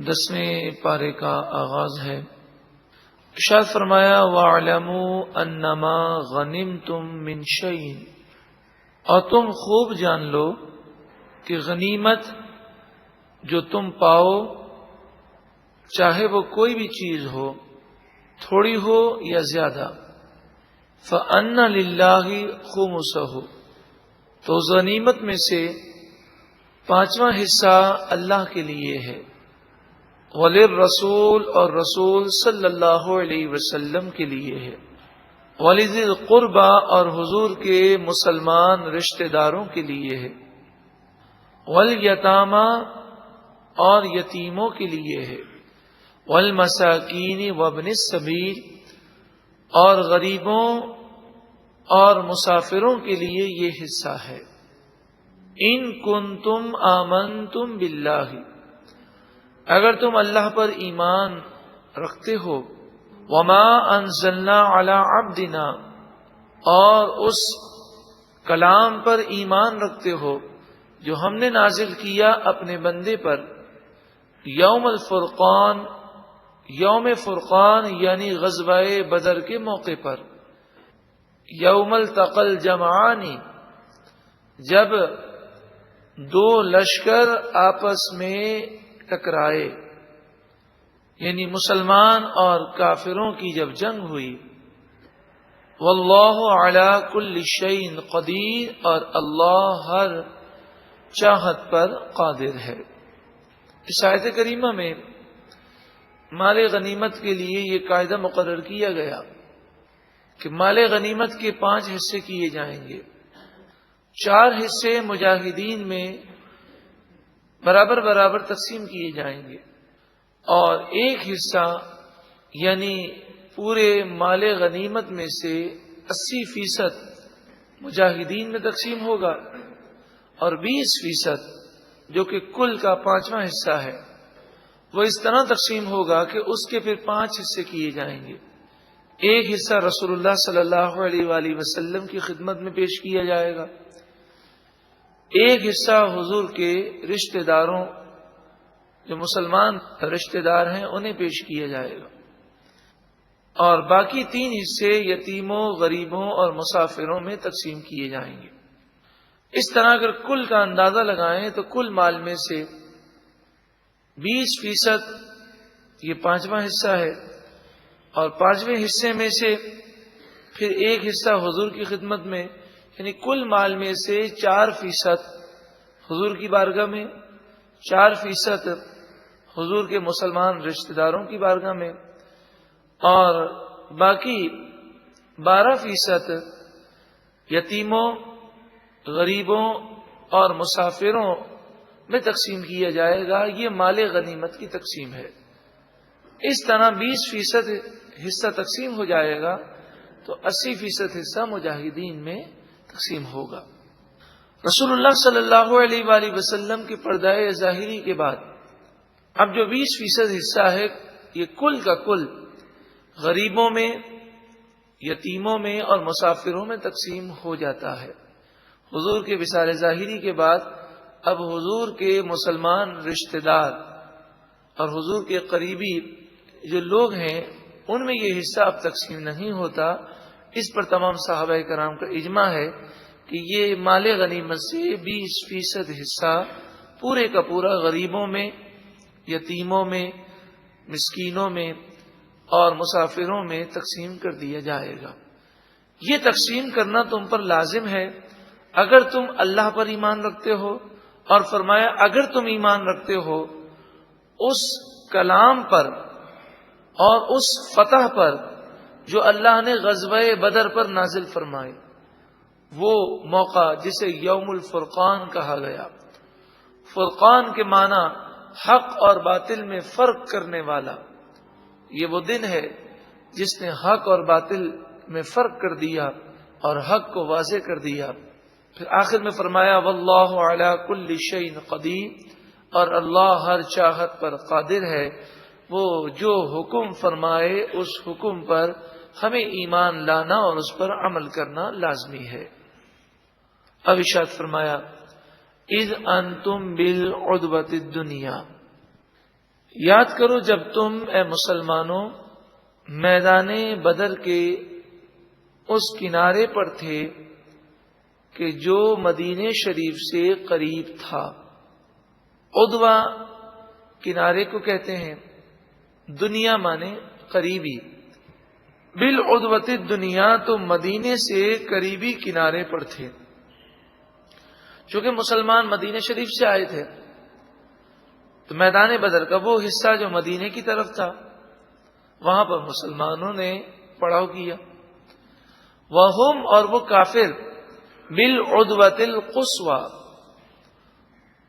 10ویں پارے کا آغاز ہے۔ ارشاد فرمایا وَاعْلَمُوا أَنَّمَا غَنِمْتُم مِّن شَيْءٍ، اور تم خوب جان لو کہ غنیمت جو تم پاؤ، چاہے وہ کوئی بھی چیز ہو، تھوڑی ہو یا زیادہ، فَأَنَّ لِلَّهِ خُمُسَهُ، تو اس غنیمت میں سے 5واں حصہ اللہ کے لیے ہے، وَلِلرَّسُولِ، اور رسول صلی اللہ علیہ وسلم کے لیے ہے، وَلِذِي الْقُرْبَى، اور حضور کے مسلمان رشتہ داروں کے لیے ہے، وَالْيَتَامَى، اور یتیموں کے لیے ہے، وَالْمَسَاكِينِ وَابْنِ السَّبِيلِ، اور غریبوں اور مسافروں کے لیے یہ حصہ ہے۔ ان کنتم آمنتم باللہ، اگر تم اللہ پر ایمان رکھتے ہو، وما انزلنا علی عبدنا، اور اس کلام پر ایمان رکھتے ہو جو ہم نے نازل کیا اپنے بندے پر، یوم الفرقان، یوم فرقان یعنی غزوہ بدر کے موقع پر، یوم التقى الجمعان، جب دو لشکر آپس میں ٹکرائے، یعنی مسلمان اور کافروں کی جب جنگ ہوئی، واللہ علی کل شیء قدیر، اور اللہ ہر چاہت پر قادر ہے۔ اس آیت کریمہ میں مال غنیمت کے لیے یہ قاعدہ مقرر کیا گیا کہ مال غنیمت کے 5 حصے کیے جائیں گے، 4 حصے مجاہدین میں برابر برابر تقسیم کیے جائیں گے، اور 1 حصہ یعنی پورے مال غنیمت میں سے 80% مجاہدین میں تقسیم ہوگا، اور 20% جو کہ کل کا 5واں حصہ ہے وہ اس طرح تقسیم ہوگا کہ اس کے پھر 5 حصے کیے جائیں گے۔ 1 حصہ رسول اللہ صلی اللہ علیہ وآلہ وسلم کی خدمت میں پیش کیا جائے گا، 1 حصہ حضور کے رشتہ داروں، جو مسلمان رشتہ دار ہیں، انہیں پیش کیا جائے گا، اور باقی 3 حصے یتیموں، غریبوں اور مسافروں میں تقسیم کیے جائیں گے۔ اس طرح اگر کل کا اندازہ لگائیں تو کل مال میں سے 20% یہ 5واں حصہ ہے، اور 5ویں حصے میں سے پھر 1 حصہ حضور کی خدمت میں، یعنی کل مال میں سے 4% حضور کی بارگاہ میں، 4% حضور کے مسلمان رشتہ داروں کی بارگاہ میں، اور باقی 12% یتیموں، غریبوں اور مسافروں میں تقسیم کیا جائے گا۔ یہ مال غنیمت کی تقسیم ہے۔ اس طرح 20% حصہ تقسیم ہو جائے گا تو 80% حصہ مجاہدین میں تقسیم ہوگا۔ رسول اللہ صلی اللہ علیہ وآلہ وسلم کے پردہ ظاہری کے بعد اب جو 20% حصہ ہے یہ کل کا کل غریبوں میں، یتیموں میں اور مسافروں میں تقسیم ہو جاتا ہے۔ حضور کے وصال ظاہری کے بعد اب حضور کے مسلمان رشتہ دار اور حضور کے قریبی جو لوگ ہیں ان میں یہ حصہ اب تقسیم نہیں ہوتا۔ اس پر تمام صحابہ کرام کا اجماع ہے کہ یہ مال غنیمت سے 20% حصہ پورے کا پورا غریبوں میں، یتیموں میں، مسکینوں میں اور مسافروں میں تقسیم کر دیا جائے گا۔ یہ تقسیم کرنا تم پر لازم ہے اگر تم اللہ پر ایمان رکھتے ہو، اور فرمایا اگر تم ایمان رکھتے ہو اس کلام پر اور اس فتح پر جو اللہ نے غزوہ بدر پر نازل فرمائے، وہ موقع جسے یوم الفرقان کہا گیا۔ فرقان کے معنی حق اور باطل میں فرق کرنے والا، یہ وہ دن ہے جس نے حق اور باطل میں فرق کر دیا اور حق کو واضح کر دیا۔ پھر آخر میں فرمایا واللہ علی کل شیء قدیر، اور اللہ ہر چاہت پر قادر ہے۔ وہ جو حکم فرمائے اس حکم پر ہمیں ایمان لانا اور اس پر عمل کرنا لازمی ہے۔ اب ارشاد فرمایا اذ انتم بالعدوۃ الدنیا، یاد کرو جب تم اے مسلمانوں میدان بدر کے اس کنارے پر تھے کہ جو مدینہ شریف سے قریب تھا. عدوہ کنارے کو کہتے ہیں، دنیا مانے قریبی. بالعدوۃ الدنیا، تو مدینے سے قریبی کنارے پر تھے. چونکہ مسلمان مدینہ شریف سے آئے تھے تو میدان بدر کا وہ حصہ جو مدینے کی طرف تھا وہاں پر مسلمانوں نے پڑاؤ کیا. وہم، اور وہ کافر، بالعدوۃ القصویٰ،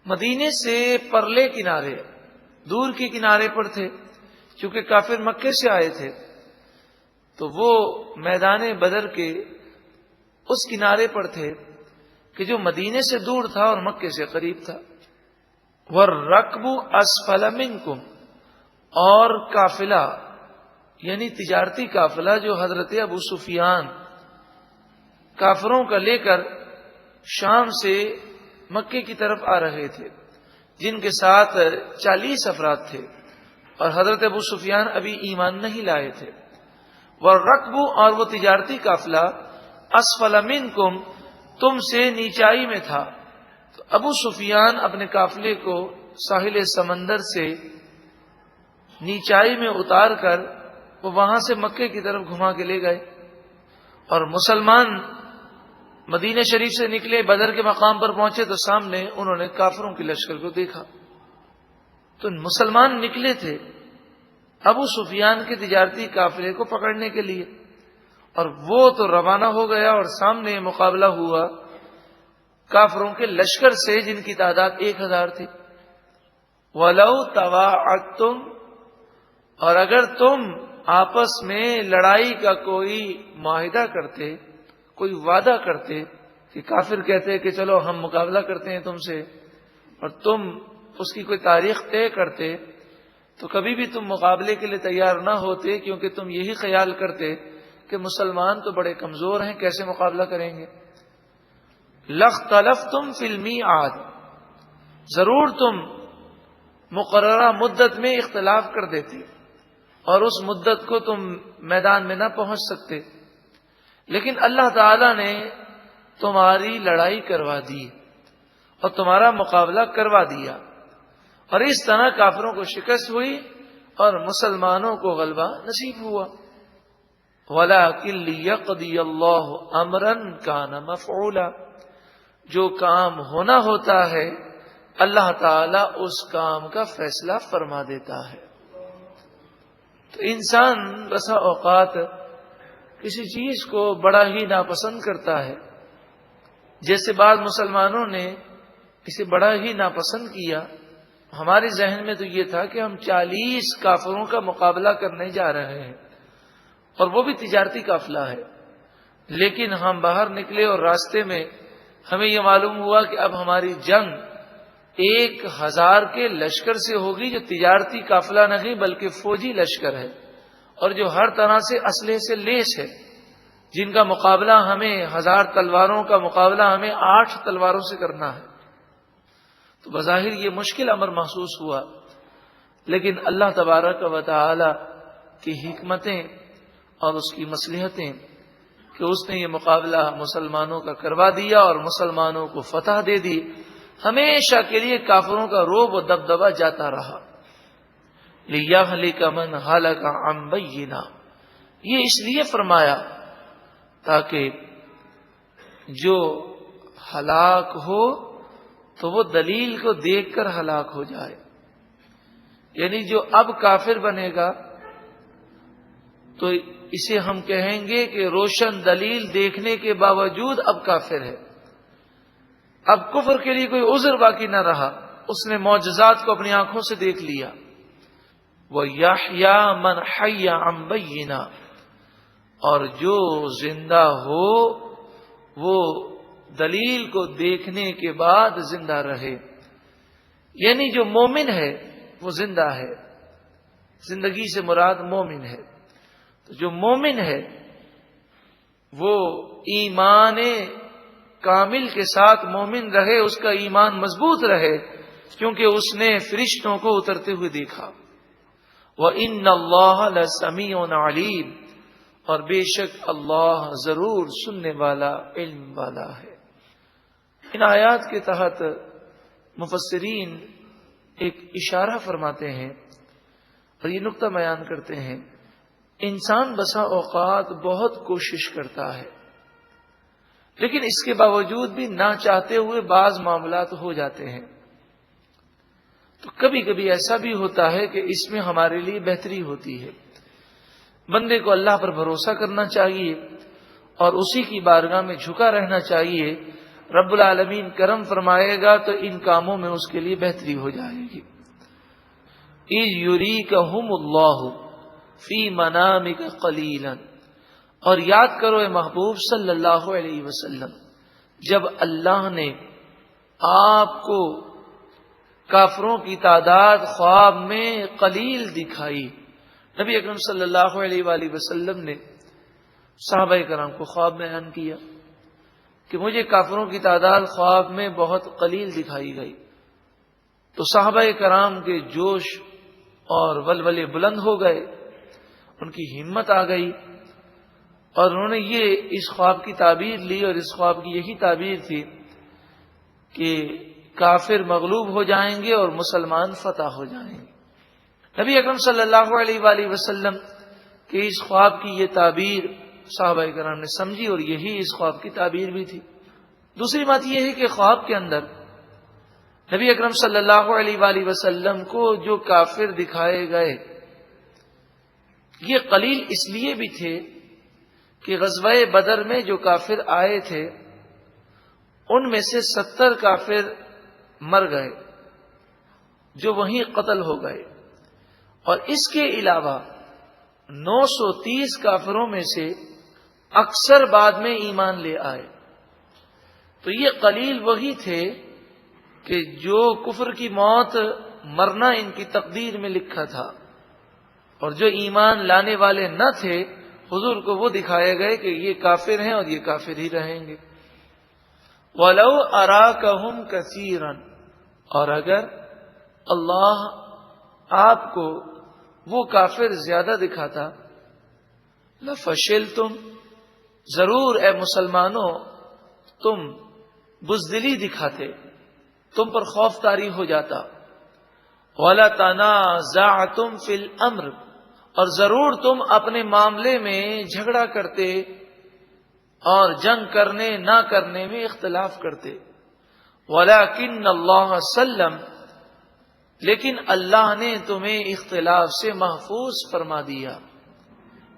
مدینے سے پرلے کنارے، دور کے کنارے پر تھے. چونکہ کافر مکے سے آئے تھے تو وہ میدان بدر کے اس کنارے پر تھے کہ جو مدینے سے دور تھا اور مکے سے قریب تھا. وَالرَّكْبُ أَسْفَلَ مِنْكُمْ، اور قافلہ یعنی تجارتی قافلہ جو حضرت ابو سفیان کافروں کا لے کر شام سے مکے کی طرف آ رہے تھے، جن کے ساتھ 40 افراد تھے اور حضرت ابو سفیان ابھی ایمان نہیں لائے تھے. وَالرَّكْبُ، اور وہ تجارتی قافلہ، أَسْفَلَ مِنْكُمْ، تم سے نیچائی میں تھا. تو ابو سفیان اپنے قافلے کو ساحل سمندر سے نیچائی میں اتار کر وہ وہاں سے مکے کی طرف گھما کے لے گئے، اور مسلمان مدینہ شریف سے نکلے، بدر کے مقام پر پہنچے تو سامنے انہوں نے کافروں کے لشکر کو دیکھا. تو مسلمان نکلے تھے ابو سفیان کے تجارتی قافلے کو پکڑنے کے لیے، اور وہ تو روانہ ہو گیا اور سامنے مقابلہ ہوا کافروں کے لشکر سے جن کی تعداد 1000 تھی. وَلَوْ تَوَاعَدْتُمْ، اور اگر تم آپس میں لڑائی کا کوئی معاہدہ کرتے، کوئی وعدہ کرتے کہ کافر کہتے کہ چلو ہم مقابلہ کرتے ہیں تم سے، اور تم اس کی کوئی تاریخ طے کرتے، تو کبھی بھی تم مقابلے کے لیے تیار نہ ہوتے، کیونکہ تم یہی خیال کرتے کہ مسلمان تو بڑے کمزور ہیں، کیسے مقابلہ کریں گے. لَاخْتَلَفْتُمْ فِي الْمِيعَادِ، ضرور تم مقررہ مدت میں اختلاف کر دیتے اور اس مدت کو تم میدان میں نہ پہنچ سکتے. لیکن اللہ تعالی نے تمہاری لڑائی کروا دی اور تمہارا مقابلہ کروا دیا، اور اس طرح کافروں کو شکست ہوئی اور مسلمانوں کو غلبہ نصیب ہوا. وَلَٰكِن لِّيَقْضِيَ اللَّهُ أَمْرًا كَانَ مَفْعُولًا، جو کام ہونا ہوتا ہے اللہ تعالی اس کام کا فیصلہ فرما دیتا ہے. تو انسان بسا اوقات کسی چیز کو بڑا ہی ناپسند کرتا ہے. جیسے بعض مسلمانوں نے اسے بڑا ہی ناپسند کیا. ہمارے ذہن میں تو یہ تھا کہ ہم 40 کافروں کا مقابلہ کرنے جا رہے ہیں، اور وہ بھی تجارتی قافلہ ہے. لیکن ہم باہر نکلے اور راستے میں ہمیں یہ معلوم ہوا کہ اب ہماری جنگ 1000 کے لشکر سے ہوگی، جو تجارتی قافلہ نہیں بلکہ فوجی لشکر ہے، اور جو ہر طرح سے اسلحے سے لیس ہے، جن کا مقابلہ ہمیں 1000 تلواروں کا مقابلہ ہمیں 8 تلواروں سے کرنا ہے. تو بظاہر یہ مشکل امر محسوس ہوا، لیکن اللہ تبارک و تعالی کی حکمتیں اور اس کی مصلحتیں کہ اس نے یہ مقابلہ مسلمانوں کا کروا دیا اور مسلمانوں کو فتح دے دی. ہمیشہ کے لیے کافروں کا روب و دبدبا جاتا رہا. لِيَهْلِكَ مَنْ هَلَكَ عَنْ بَيِّنَةٍ، یہ اس لیے فرمایا تاکہ جو ہلاک ہو تو وہ دلیل کو دیکھ کر ہلاک ہو جائے. یعنی جو اب کافر بنے گا تو اسے ہم کہیں گے کہ روشن دلیل دیکھنے کے باوجود اب کافر ہے. اب کفر کے لیے کوئی عذر باقی نہ رہا، اس نے معجزات کو اپنی آنکھوں سے دیکھ لیا. وَيَحْيَا مَنْ حَيَّ عَنْ بَيِّنَةٍ، اور جو زندہ ہو وہ دلیل کو دیکھنے کے بعد زندہ رہے. یعنی جو مومن ہے وہ زندہ ہے، زندگی سے مراد مومن ہے. تو جو مومن ہے وہ ایمان کامل کے ساتھ مومن رہے، اس کا ایمان مضبوط رہے، کیونکہ اس نے فرشتوں کو اترتے ہوئے دیکھا. وَإِنَّ اللَّهَ لَسَمِيعٌ عَلِيمٌ، اور بے شک اللہ ضرور سننے والا، علم والا ہے۔ ان آیات کے تحت مفسرین ایک اشارہ فرماتے ہیں اور یہ نقطہ بیان کرتے ہیں، انسان بسا اوقات بہت کوشش کرتا ہے، لیکن اس کے باوجود بھی نہ چاہتے ہوئے بعض معاملات ہو جاتے ہیں۔ تو کبھی کبھی ایسا بھی ہوتا ہے کہ اس میں ہمارے لیے بہتری ہوتی ہے۔ بندے کو اللہ پر بھروسہ کرنا چاہیے اور اسی کی بارگاہ میں جھکا رہنا چاہیے۔ رب العالمین کرم فرمائے گا تو ان کاموں میں اس کے لیے بہتری ہو جائے گی۔ اِذْ يُرِيكَهُمُ اللَّهُ فِي مَنَامِكَ قَلِيلًا، اور یاد کرو اے محبوب صلی اللہ علیہ وسلم، جب اللہ نے آپ کو کافروں کی تعداد خواب میں قلیل دکھائی۔ نبی اکرم صلی اللہ علیہ وآلہ وسلم نے صحابہ کرام کو خواب میں بیان کیا کہ مجھے کافروں کی تعداد خواب میں بہت قلیل دکھائی گئی۔ تو صحابہ کرام کے جوش اور ولولے بلند ہو گئے، ان کی ہمت آ گئی، اور انہوں نے یہ اس خواب کی تعبیر لی، اور اس خواب کی یہی تعبیر تھی کہ کافر مغلوب ہو جائیں گے اور مسلمان فتح ہو جائیں گے۔ نبی اکرم صلی اللہ علیہ وآلہ وسلم کے اس خواب کی یہ تعبیر صحابہ کرام نے سمجھی، اور یہی اس خواب کی تعبیر بھی تھی۔ دوسری بات یہ ہے کہ خواب کے اندر نبی اکرم صلی اللہ علیہ وآلہ وسلم کو جو کافر دکھائے گئے یہ قلیل اس لیے بھی تھے کہ غزوہ بدر میں جو کافر آئے تھے ان میں سے 70 کافر مر گئے جو وہیں قتل ہو گئے، اور اس کے علاوہ 930 کافروں میں سے اکثر بعد میں ایمان لے آئے۔ تو یہ قلیل وہی تھے کہ جو کفر کی موت مرنا ان کی تقدیر میں لکھا تھا، اور جو ایمان لانے والے نہ تھے حضور کو وہ دکھائے گئے کہ یہ کافر ہیں اور یہ کافر ہی رہیں گے۔ وَلَوْ أَرَاكَهُمْ كَثِيرًا، اور اگر اللہ آپ کو وہ کافر زیادہ دکھاتا، لَفَشِلْتُمْ، ضرور اے مسلمانوں تم بزدلی دکھاتے، تم پر خوف طاری ہو جاتا۔ وَلَتَنَازَعْتُمْ فِي الْأَمْرِ، اور ضرور تم اپنے معاملے میں جھگڑا کرتے اور جنگ کرنے نہ کرنے میں اختلاف کرتے۔ وَلَكِنَّ اللَّهَ سَلَّمَ، لیکن اللہ نے تمہیں اختلاف سے محفوظ فرما دیا۔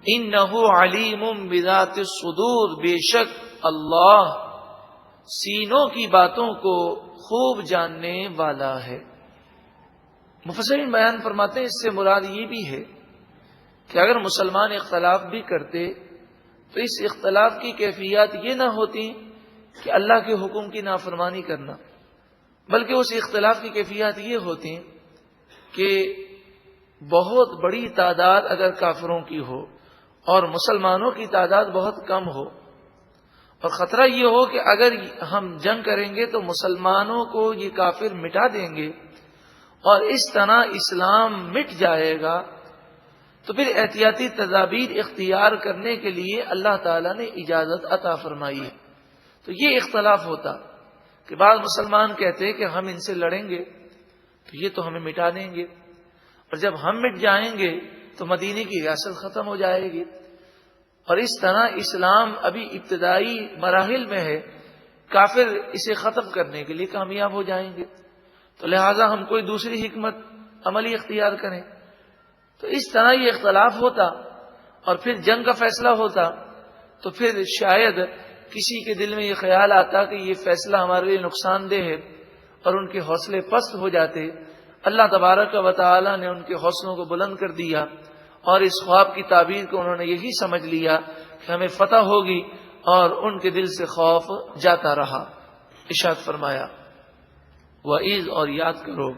إِنَّهُ عَلِيمٌ بِذَاتِ الصُّدُورِ، بے شک اللہ سینوں کی باتوں کو خوب جاننے والا ہے۔ مفسرین بیان فرماتے ہیں اس سے مراد یہ بھی ہے کہ اگر مسلمان اختلاف بھی کرتے تو اس اختلاف کی کیفیات یہ نہ ہوتی کہ اللہ کے حکم کی نافرمانی کرنا، بلکہ اس اختلاف کی کیفیات یہ ہوتی کہ بہت بڑی تعداد اگر کافروں کی ہو اور مسلمانوں کی تعداد بہت کم ہو، اور خطرہ یہ ہو کہ اگر ہم جنگ کریں گے تو مسلمانوں کو یہ کافر مٹا دیں گے اور اس طرح اسلام مٹ جائے گا، تو پھر احتیاطی تدابیر اختیار کرنے کے لیے اللہ تعالیٰ نے اجازت عطا فرمائی ہے۔ تو یہ اختلاف ہوتا کہ بعض مسلمان کہتے کہ ہم ان سے لڑیں گے تو یہ تو ہمیں مٹا دیں گے، اور جب ہم مٹ جائیں گے تو مدینے کی ریاست ختم ہو جائے گی، اور اس طرح اسلام ابھی ابتدائی مراحل میں ہے، کافر اسے ختم کرنے کے لیے کامیاب ہو جائیں گے، تو لہٰذا ہم کوئی دوسری حکمت عملی اختیار کریں۔ تو اس طرح یہ اختلاف ہوتا اور پھر جنگ کا فیصلہ ہوتا، تو پھر شاید کسی کے دل میں یہ خیال آتا کہ یہ فیصلہ ہمارے لیے نقصان دہ ہے، اور ان کے حوصلے پست ہو جاتے۔ اللہ تبارک و تعالی نے ان کے حوصلوں کو بلند کر دیا، اور اس خواب کی تعبیر کو انہوں نے یہی سمجھ لیا کہ ہمیں فتح ہوگی، اور ان کے دل سے خوف جاتا رہا۔ ارشاد فرمایا وَإِذْ، اور یاد کرو،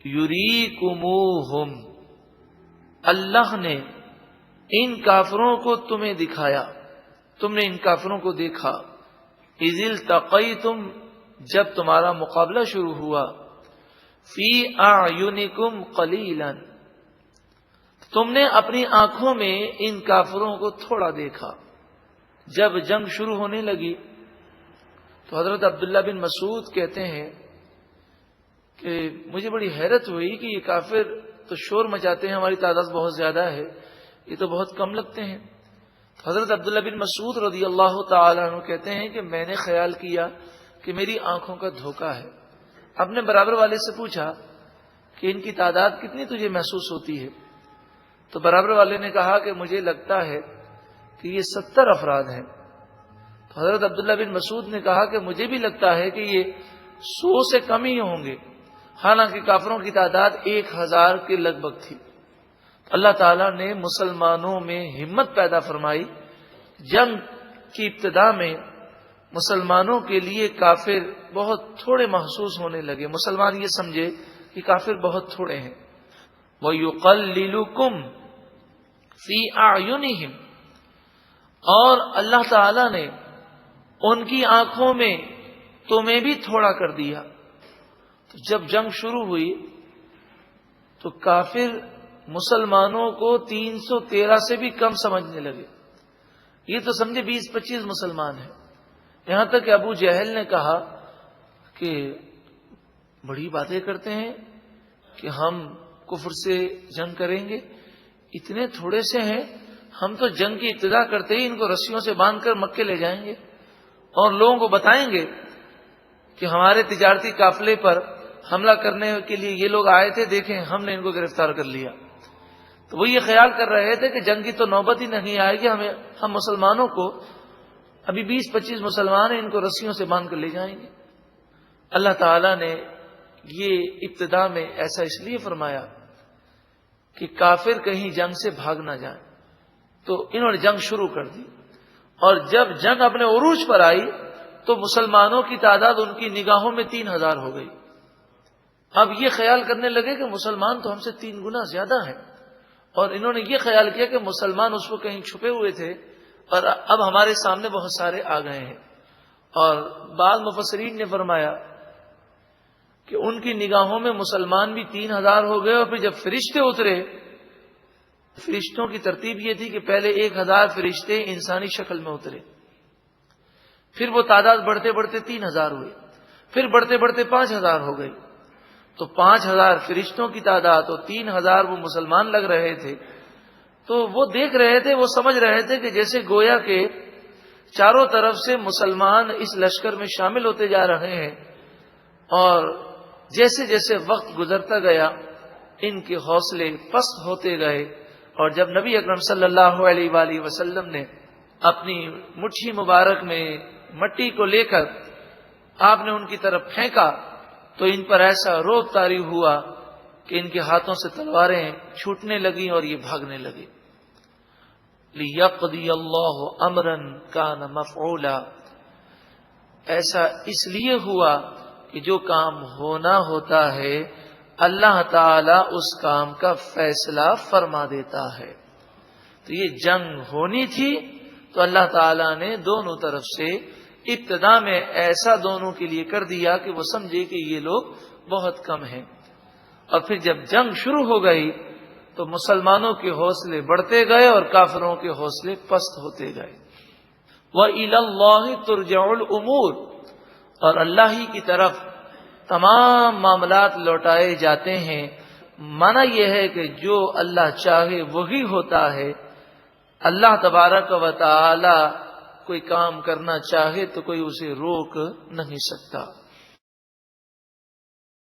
یُرِیکُمُوہُم، اللہ نے ان کافروں کو تمہیں دکھایا، تم نے ان کافروں کو دیکھا، اِذِ الْتَقَیْتُمْ، جب تمہارا مقابلہ شروع ہوا، فِی أَعْیُنِکُمْ قَلِیلًا، تم نے اپنی آنکھوں میں ان کافروں کو تھوڑا دیکھا۔ جب جنگ شروع ہونے لگی تو حضرت عبداللہ بن مسعود کہتے ہیں کہ مجھے بڑی حیرت ہوئی کہ یہ کافر تو شور مچاتے ہیں، ہماری تعداد بہت زیادہ ہے، یہ تو بہت کم لگتے ہیں۔ تو حضرت عبداللہ بن مسعود رضی اللہ تعالیٰ عنہ کہتے ہیں کہ میں نے خیال کیا کہ میری آنکھوں کا دھوکہ ہے۔ اپنے برابر والے سے پوچھا کہ ان کی تعداد کتنی تجھے محسوس ہوتی ہے؟ تو برابر والے نے کہا کہ مجھے لگتا ہے کہ یہ 70 افراد ہیں۔ تو حضرت عبداللہ بن مسعود نے کہا کہ مجھے بھی لگتا ہے کہ یہ 100 سے کم ہی ہوں گے، حالانکہ کافروں کی تعداد 1000 کے لگ بھگ تھی۔ اللہ تعالیٰ نے مسلمانوں میں ہمت پیدا فرمائی۔ جنگ کی ابتدا میں مسلمانوں کے لیے کافر بہت تھوڑے محسوس ہونے لگے، مسلمان یہ سمجھے کہ کافر بہت تھوڑے ہیں۔ وَيُقَلِّلُكُمْ فِي أَعْيُنِهِمْ، اور اللہ تعالیٰ نے ان کی آنکھوں میں تمہیں بھی تھوڑا کر دیا۔ تو جب جنگ شروع ہوئی تو کافر مسلمانوں کو 313 سے بھی کم سمجھنے لگے۔ یہ تو سمجھے 20-25 مسلمان ہیں، یہاں تک کہ ابو جہل نے کہا کہ بڑی باتیں کرتے ہیں کہ ہم کفر سے جنگ کریں گے، اتنے تھوڑے سے ہیں، ہم تو جنگ کی ابتدا کرتے ہی ان کو رسیوں سے باندھ کر مکے لے جائیں گے اور لوگوں کو بتائیں گے کہ ہمارے تجارتی قافلے پر حملہ کرنے کے لیے یہ لوگ آئے تھے، دیکھیں ہم نے ان کو گرفتار کر لیا۔ تو وہ یہ خیال کر رہے تھے کہ جنگ کی تو نوبت ہی نہیں آئے گی، ہم مسلمانوں کو ابھی 20-25 مسلمان ہیں، ان کو رسیوں سے باندھ کر لے جائیں گے۔ اللہ تعالیٰ نے یہ ابتدا میں ایسا اس لیے فرمایا کہ کافر کہیں جنگ سے بھاگ نہ جائیں، تو انہوں نے جنگ شروع کر دی، اور جب جنگ اپنے عروج پر آئی تو مسلمانوں کی تعداد ان کی نگاہوں میں 3000 ہو گئی۔ اب یہ خیال کرنے لگے کہ مسلمان تو ہم سے 3 گنا زیادہ ہیں، اور انہوں نے یہ خیال کیا کہ مسلمان اس کو کہیں چھپے ہوئے تھے اور اب ہمارے سامنے بہت سارے آ گئے ہیں۔ اور بعض مفسرین نے فرمایا کہ ان کی نگاہوں میں مسلمان بھی 3000 ہو گئے، اور پھر جب فرشتے اترے، فرشتوں کی ترتیب یہ تھی کہ پہلے 1000 فرشتے انسانی شکل میں اترے، پھر وہ تعداد بڑھتے بڑھتے 3000 ہوئے، پھر بڑھتے بڑھتے 5000 ہو گئی۔ تو 5000 فرشتوں کی تعداد اور 3000 وہ مسلمان لگ رہے تھے، تو وہ دیکھ رہے تھے، وہ سمجھ رہے تھے کہ جیسے گویا کہ چاروں طرف سے مسلمان اس لشکر میں شامل ہوتے جا رہے ہیں، اور جیسے جیسے وقت گزرتا گیا ان کے حوصلے پست ہوتے گئے، اور جب نبی اکرم صلی اللہ علیہ وآلہ وسلم نے اپنی مٹھی مبارک میں مٹی کو لے کر آپ نے ان کی طرف پھینکا تو ان پر ایسا روب طاری ہوا کہ ان کے ہاتھوں سے تلواریں چھوٹنے لگیں اور یہ بھاگنے لگے۔ لِيَقْضِيَ اللَّهُ أَمْرًا كَانَ مَفْعُولًا، ایسا اس لیے ہوا کہ جو کام ہونا ہوتا ہے اللہ تعالی اس کام کا فیصلہ فرما دیتا ہے۔ تو یہ جنگ ہونی تھی تو اللہ تعالیٰ نے دونوں طرف سے ابتدا میں ایسا دونوں کے لیے کر دیا کہ وہ سمجھے کہ یہ لوگ بہت کم ہیں، اور پھر جب جنگ شروع ہو گئی تو مسلمانوں کے حوصلے بڑھتے گئے اور کافروں کے حوصلے پست ہوتے گئے۔ وَإِلَى اللَّهِ تُرْجَعُ الْأُمُورُ، اور اللہ ہی کی طرف تمام معاملات لوٹائے جاتے ہیں۔ معنی یہ ہے کہ جو اللہ چاہے وہی ہوتا ہے، اللہ تبارک و تعالی کوئی کام کرنا چاہے تو کوئی اسے روک نہیں سکتا۔